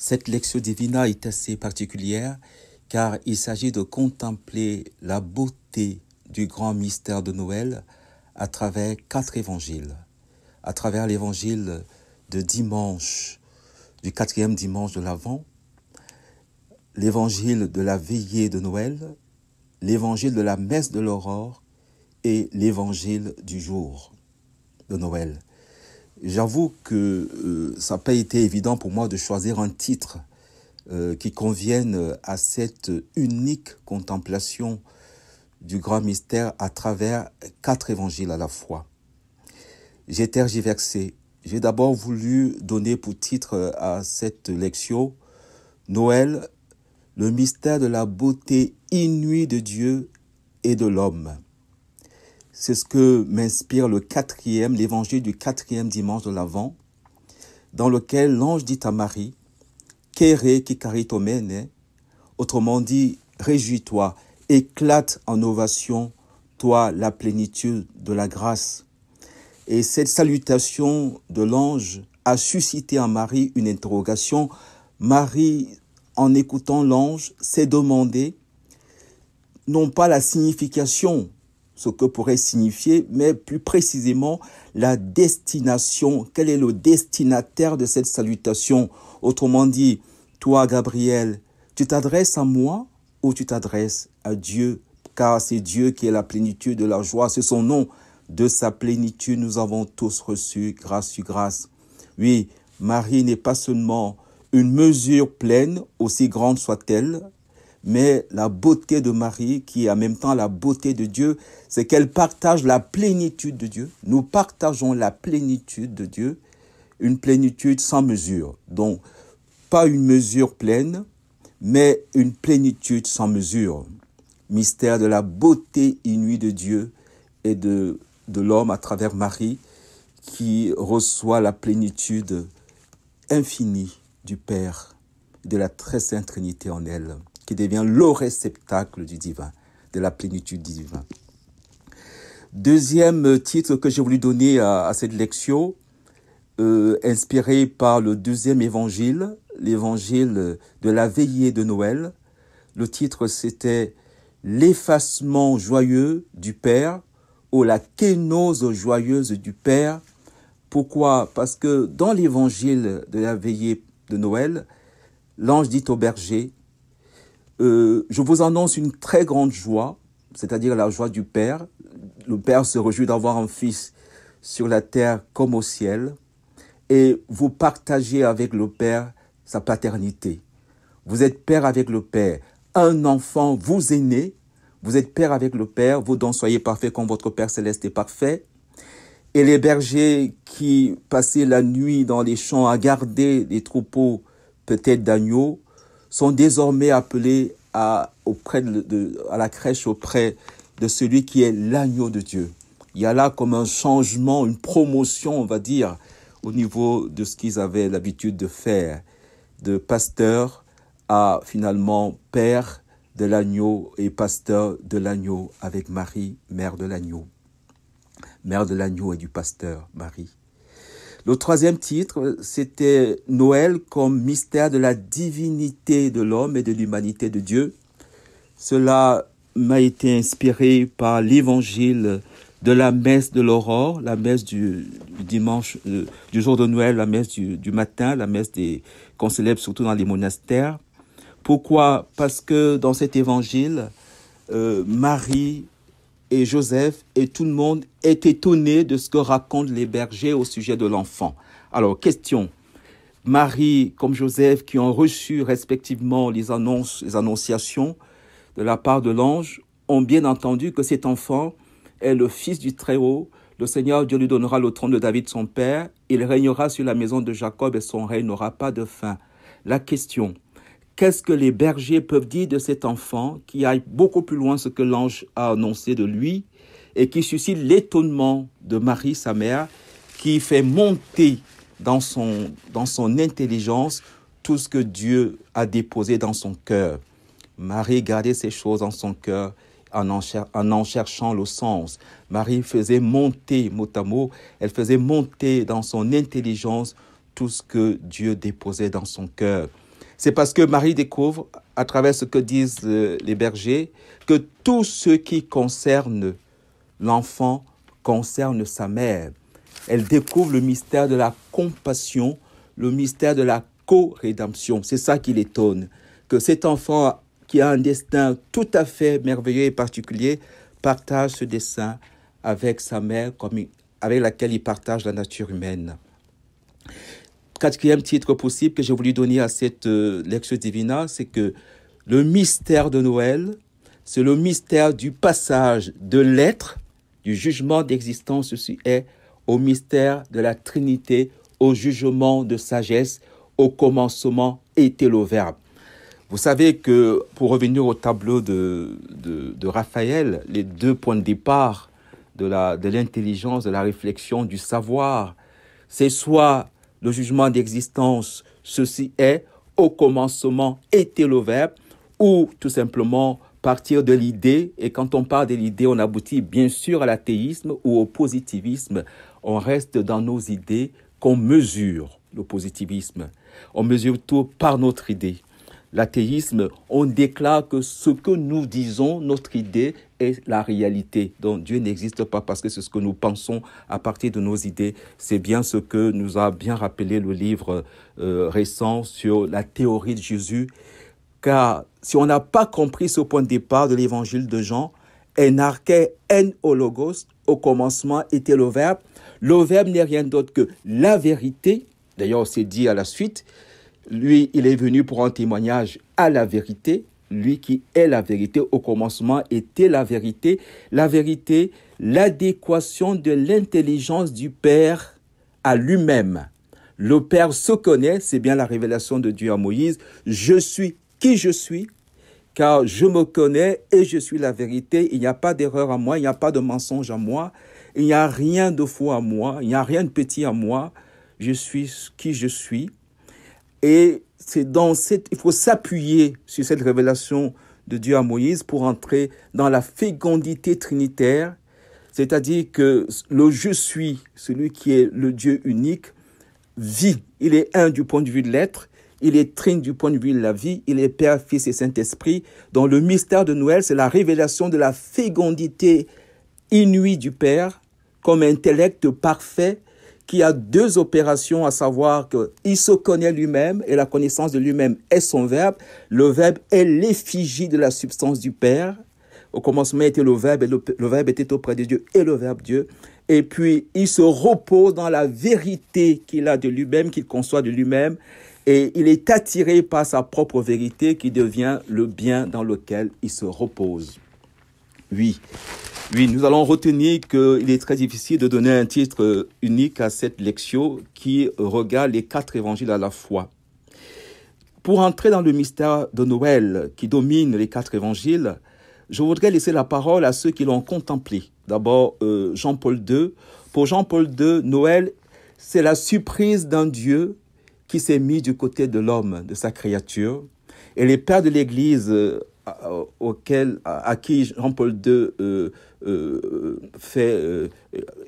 Cette lectio divina est assez particulière car il s'agit de contempler la beauté du grand mystère de Noël à travers 4 évangiles. À travers l'évangile de dimanche, du 4e dimanche de l'Avent, l'évangile de la veillée de Noël, l'évangile de la messe de l'aurore et l'évangile du jour de Noël. J'avoue que ça n'a pas été évident pour moi de choisir un titre qui convienne à cette unique contemplation du grand mystère à travers 4 évangiles à la fois. J'ai tergiversé. J'ai d'abord voulu donner pour titre à cette lectio Noël, le mystère de la beauté inouïe de Dieu et de l'homme. C'est ce que m'inspire l'évangile du 4e dimanche de l'Avent, dans lequel l'ange dit à Marie, « Kere kikaritomene », autrement dit, « Réjouis-toi, éclate en ovation, toi la plénitude de la grâce ». Et cette salutation de l'ange a suscité en Marie une interrogation. Marie, en écoutant l'ange, s'est demandé, non pas la signification, ce que pourrait signifier, mais plus précisément la destination. Quel est le destinataire de cette salutation? Autrement dit, toi, Gabriel, tu t'adresses à moi ou tu t'adresses à Dieu? Car c'est Dieu qui est la plénitude de la joie, c'est son nom. De sa plénitude, nous avons tous reçu grâce sur grâce. Oui, Marie n'est pas seulement une mesure pleine, aussi grande soit-elle, mais la beauté de Marie, qui est en même temps la beauté de Dieu, c'est qu'elle partage la plénitude de Dieu. Nous partageons la plénitude de Dieu, une plénitude sans mesure. Donc, pas une mesure pleine, mais une plénitude sans mesure. Mystère de la beauté inouïe de Dieu et de l'homme à travers Marie, qui reçoit la plénitude infinie du Père, de la très sainte Trinité en elle, qui devient le réceptacle du divin, de la plénitude du divin. Deuxième titre que j'ai voulu donner à cette lectio, inspiré par le 2e évangile, l'évangile de la veillée de Noël. Le titre, c'était « L'effacement joyeux du Père » ou « La kénose joyeuse du Père ». Pourquoi? Parce que dans l'évangile de la veillée de Noël, l'ange dit au berger, je vous annonce une très grande joie, c'est-à-dire la joie du Père. Le Père se réjouit d'avoir un fils sur la terre comme au ciel, et vous partagez avec le Père sa paternité. Vous êtes père avec le Père. Un enfant vous est né, vous êtes père avec le Père, vous donc soyez parfaits comme votre Père céleste est parfait. Et les bergers qui passaient la nuit dans les champs à garder les troupeaux peut-être d'agneaux sont désormais appelés à la crèche auprès de celui qui est l'agneau de Dieu. Il y a là comme un changement, une promotion, on va dire, au niveau de ce qu'ils avaient l'habitude de faire, de pasteur à finalement père de l'agneau et pasteur de l'agneau avec Marie, mère de l'agneau. Mère de l'agneau et du pasteur, Marie. Le 3e titre, c'était Noël comme mystère de la divinité de l'homme et de l'humanité de Dieu. Cela m'a été inspiré par l'évangile de la messe de l'aurore, la messe du dimanche, du jour de Noël, la messe du matin, la messe qu'on célèbre surtout dans les monastères. Pourquoi? Parce que dans cet évangile, Marie et Joseph et tout le monde est étonné de ce que racontent les bergers au sujet de l'enfant. Alors, question. Marie comme Joseph qui ont reçu respectivement les annonciations de la part de l'ange ont bien entendu que cet enfant est le Fils du Très-Haut. Le Seigneur Dieu lui donnera le trône de David son père. Il régnera sur la maison de Jacob et son règne n'aura pas de fin. La question. Qu'est-ce que les bergers peuvent dire de cet enfant qui aille beaucoup plus loin ce que l'ange a annoncé de lui et qui suscite l'étonnement de Marie, sa mère, qui fait monter dans son intelligence tout ce que Dieu a déposé dans son cœur. Marie gardait ces choses dans son cœur en en cherchant le sens. Marie faisait monter, mot à mot, elle faisait monter dans son intelligence tout ce que Dieu déposait dans son cœur. C'est parce que Marie découvre, à travers ce que disent les bergers, que tout ce qui concerne l'enfant concerne sa mère. Elle découvre le mystère de la compassion, le mystère de la co-rédemption. C'est ça qui l'étonne, que cet enfant qui a un destin tout à fait merveilleux et particulier partage ce destin avec sa mère, avec laquelle il partage la nature humaine. Quatrième titre possible que j'ai voulu donner à cette Lectio Divina, c'est que le mystère de Noël, c'est le mystère du passage de l'être, du jugement d'existence, ceci est, au mystère de la Trinité, au jugement de sagesse. Au commencement était le Verbe. Vous savez que, pour revenir au tableau de Raphaël, les deux points de départ de l'intelligence, de la réflexion, du savoir, c'est soit le jugement d'existence, ceci est, au commencement était le Verbe, ou tout simplement partir de l'idée, et quand on part de l'idée, on aboutit bien sûr à l'athéisme ou au positivisme. On reste dans nos idées qu'on mesure, le positivisme. On mesure tout par notre idée. L'athéisme, on déclare que ce que nous disons, notre idée, est la réalité. Donc Dieu n'existe pas parce que c'est ce que nous pensons à partir de nos idées. C'est bien ce que nous a bien rappelé le livre récent sur la théorie de Jésus. Car si on n'a pas compris ce point de départ de l'évangile de Jean, en arche en o logos, au commencement était le Verbe. Le Verbe n'est rien d'autre que la vérité. D'ailleurs, c'est dit à la suite. Lui, il est venu pour un témoignage à la vérité. Lui qui est la vérité, au commencement était la vérité. La vérité, l'adéquation de l'intelligence du Père à lui-même. Le Père se connaît, c'est bien la révélation de Dieu à Moïse. Je suis qui je suis, car je me connais et je suis la vérité. Il n'y a pas d'erreur à moi, il n'y a pas de mensonge à moi, il n'y a rien de faux à moi, il n'y a rien de petit à moi. Je suis qui je suis. Et c'est il faut s'appuyer sur cette révélation de Dieu à Moïse pour entrer dans la fécondité trinitaire, c'est-à-dire que le je suis, celui qui est le Dieu unique, vit. Il est un du point de vue de l'être, il est trine du point de vue de la vie, il est Père, Fils et Saint-Esprit. Donc le mystère de Noël, c'est la révélation de la fécondité inouïe du Père comme intellect parfait qui a deux opérations, à savoir qu'il se connaît lui-même et la connaissance de lui-même est son Verbe. Le Verbe est l'effigie de la substance du Père. Au commencement était le Verbe et le Verbe était auprès de Dieu et le Verbe Dieu. Et puis il se repose dans la vérité qu'il a de lui-même, qu'il conçoit de lui-même. Et il est attiré par sa propre vérité qui devient le bien dans lequel il se repose. Oui, nous allons retenir qu'il est très difficile de donner un titre unique à cette lectio qui regarde les 4 évangiles à la fois. Pour entrer dans le mystère de Noël qui domine les 4 évangiles, je voudrais laisser la parole à ceux qui l'ont contemplé. D'abord, Jean-Paul II. Pour Jean-Paul II, Noël, c'est la surprise d'un Dieu qui s'est mis du côté de l'homme, de sa créature. Et les pères de l'Église à qui Jean-Paul II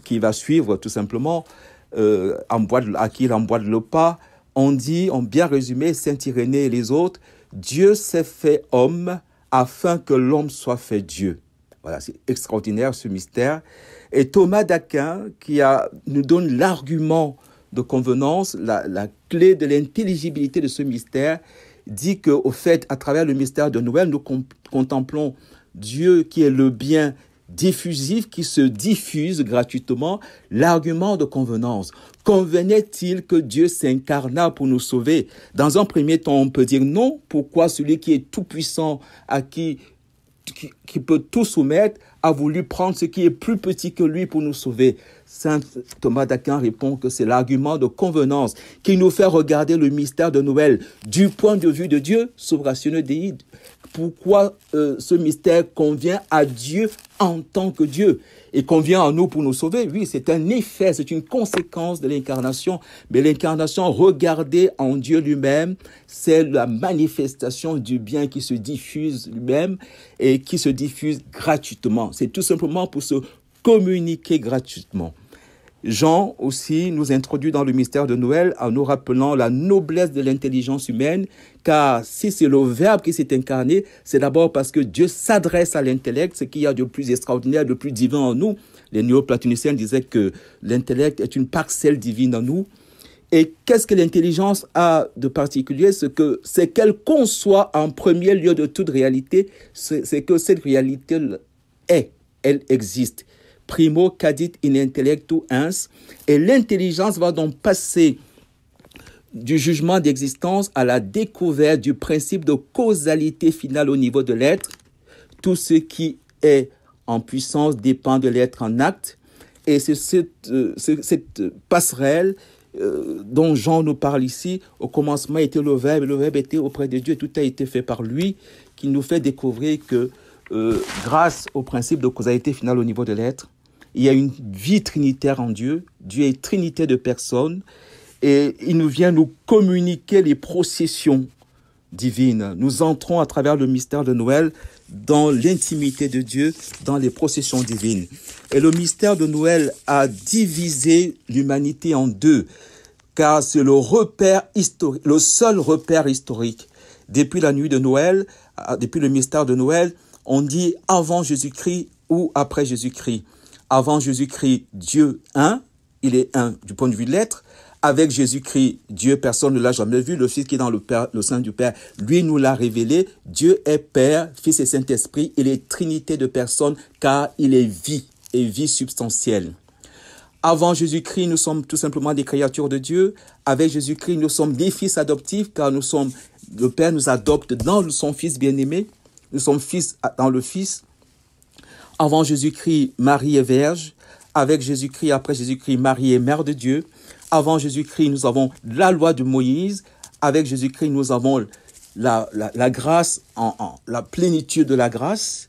qui va suivre tout simplement, à qui il emboîte le pas, ont bien résumé, Saint Irénée et les autres, Dieu s'est fait homme afin que l'homme soit fait Dieu. Voilà, c'est extraordinaire ce mystère. Et Thomas d'Aquin nous donne l'argument de convenance, la clé de l'intelligibilité de ce mystère, dit qu'au fait, à travers le mystère de Noël, nous contemplons Dieu qui est le bien diffusif, qui se diffuse gratuitement. L'argument de convenance. Convenait-il que Dieu s'incarna pour nous sauver? Dans un premier temps, on peut dire non. Pourquoi celui qui est tout-puissant, qui peut tout soumettre, a voulu prendre ce qui est plus petit que lui pour nous sauver? Saint Thomas d'Aquin répond que c'est l'argument de convenance qui nous fait regarder le mystère de Noël du point de vue de Dieu, sovratione Dei. Pourquoi ce mystère convient à Dieu en tant que Dieu et convient à nous pour nous sauver? Oui, c'est un effet, c'est une conséquence de l'incarnation. Mais l'incarnation, regardée en Dieu lui-même, c'est la manifestation du bien qui se diffuse lui-même et qui se diffuse gratuitement. C'est tout simplement pour se communiquer gratuitement. Jean aussi nous introduit dans le mystère de Noël en nous rappelant la noblesse de l'intelligence humaine, car si c'est le Verbe qui s'est incarné, c'est d'abord parce que Dieu s'adresse à l'intellect, ce qu'il y a de plus extraordinaire, de plus divin en nous. Les néoplatoniciens disaient que l'intellect est une parcelle divine en nous. Et qu'est-ce que l'intelligence a de particulier? C'est qu'elle conçoit en premier lieu de toute réalité, c'est que cette réalité elle existe. Primo cadit in intellectu ens. Et l'intelligence va donc passer du jugement d'existence à la découverte du principe de causalité finale au niveau de l'être. Tout ce qui est en puissance dépend de l'être en acte. Et c'est cette passerelle dont Jean nous parle ici. Au commencement était le Verbe, et le Verbe était auprès de Dieu, et tout a été fait par lui, qui nous fait découvrir que grâce au principe de causalité finale au niveau de l'être, il y a une vie trinitaire en Dieu. Dieu est trinité de personnes et il nous vient nous communiquer les processions divines. Nous entrons à travers le mystère de Noël dans l'intimité de Dieu, dans les processions divines. Et le mystère de Noël a divisé l'humanité en deux, car c'est le repère historique, le seul repère historique. Depuis la nuit de Noël, depuis le mystère de Noël, on dit avant Jésus-Christ ou après Jésus-Christ. Avant Jésus-Christ, Dieu un, il est un du point de vue de l'être. Avec Jésus-Christ, Dieu, personne ne l'a jamais vu. Le Fils qui est dans le sein du Père, lui nous l'a révélé. Dieu est Père, Fils et Saint-Esprit. Il est trinité de personnes car il est vie et vie substantielle. Avant Jésus-Christ, nous sommes tout simplement des créatures de Dieu. Avec Jésus-Christ, nous sommes des fils adoptifs car le Père nous adopte dans son Fils bien-aimé. Nous sommes fils dans le Fils. Avant Jésus-Christ, Marie est vierge. Avec Jésus-Christ, après Jésus-Christ, Marie est mère de Dieu. Avant Jésus-Christ, nous avons la loi de Moïse. Avec Jésus-Christ, nous avons la grâce, la plénitude de la grâce.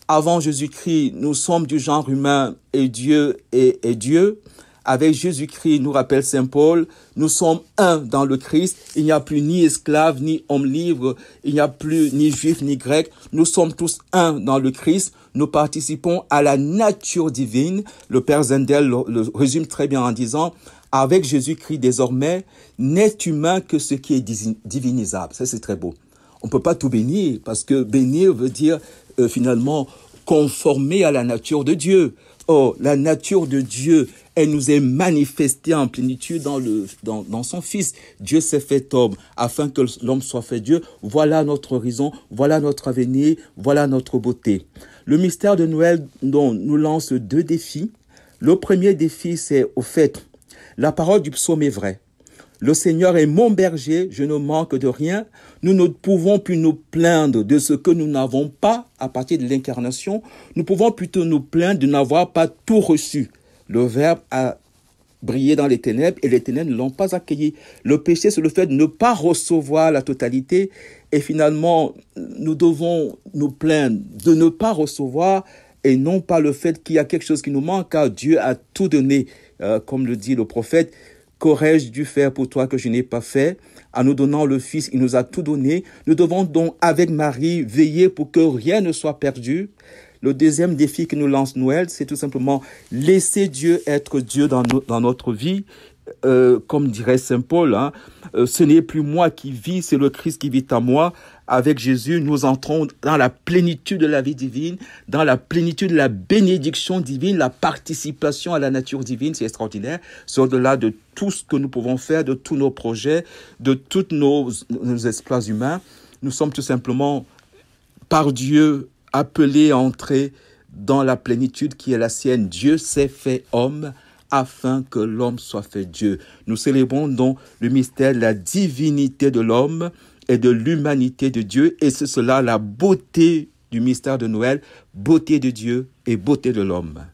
Avant Jésus-Christ, nous sommes du genre humain et Dieu est Dieu. Avec Jésus-Christ, nous rappelle Saint Paul, nous sommes un dans le Christ. Il n'y a plus ni esclave, ni homme libre. Il n'y a plus ni juif, ni grec. Nous sommes tous un dans le Christ. Nous participons à la nature divine. Le Père Zendel le résume très bien en disant, avec Jésus-Christ désormais, n'est humain que ce qui est divinisable. Ça, c'est très beau. On ne peut pas tout bénir parce que bénir veut dire finalement conformer à la nature de Dieu. Or, la nature de Dieu, elle nous est manifestée en plénitude dans son Fils. Dieu s'est fait homme afin que l'homme soit fait Dieu. Voilà notre horizon, voilà notre avenir, voilà notre beauté. Le mystère de Noël nous lance deux défis. Le premier défi, c'est au fait, la parole du psaume est vraie. Le Seigneur est mon berger, je ne manque de rien. Nous ne pouvons plus nous plaindre de ce que nous n'avons pas à partir de l'incarnation. Nous pouvons plutôt nous plaindre de n'avoir pas tout reçu. Le Verbe a brillé dans les ténèbres et les ténèbres ne l'ont pas accueilli. Le péché, c'est le fait de ne pas recevoir la totalité. Et finalement, nous devons nous plaindre de ne pas recevoir et non pas le fait qu'il y a quelque chose qui nous manque, car Dieu a tout donné, comme le dit le prophète. Qu'aurais-je dû faire pour toi que je n'ai pas fait? En nous donnant le Fils, il nous a tout donné. Nous devons donc, avec Marie, veiller pour que rien ne soit perdu. Le deuxième défi que nous lance Noël, c'est tout simplement laisser Dieu être Dieu dans notre vie. Comme dirait Saint Paul, ce n'est plus moi qui vis, c'est le Christ qui vit en moi. Avec Jésus, nous entrons dans la plénitude de la vie divine, dans la plénitude de la bénédiction divine, la participation à la nature divine, c'est extraordinaire. C'est au-delà de tout ce que nous pouvons faire, de tous nos projets, de tous nos exploits humains. Nous sommes tout simplement, par Dieu, appelés à entrer dans la plénitude qui est la sienne. Dieu s'est fait homme afin que l'homme soit fait Dieu. Nous célébrons donc le mystère de la divinité de l'homme et de l'humanité de Dieu, et c'est cela la beauté du mystère de Noël, beauté de Dieu et beauté de l'homme.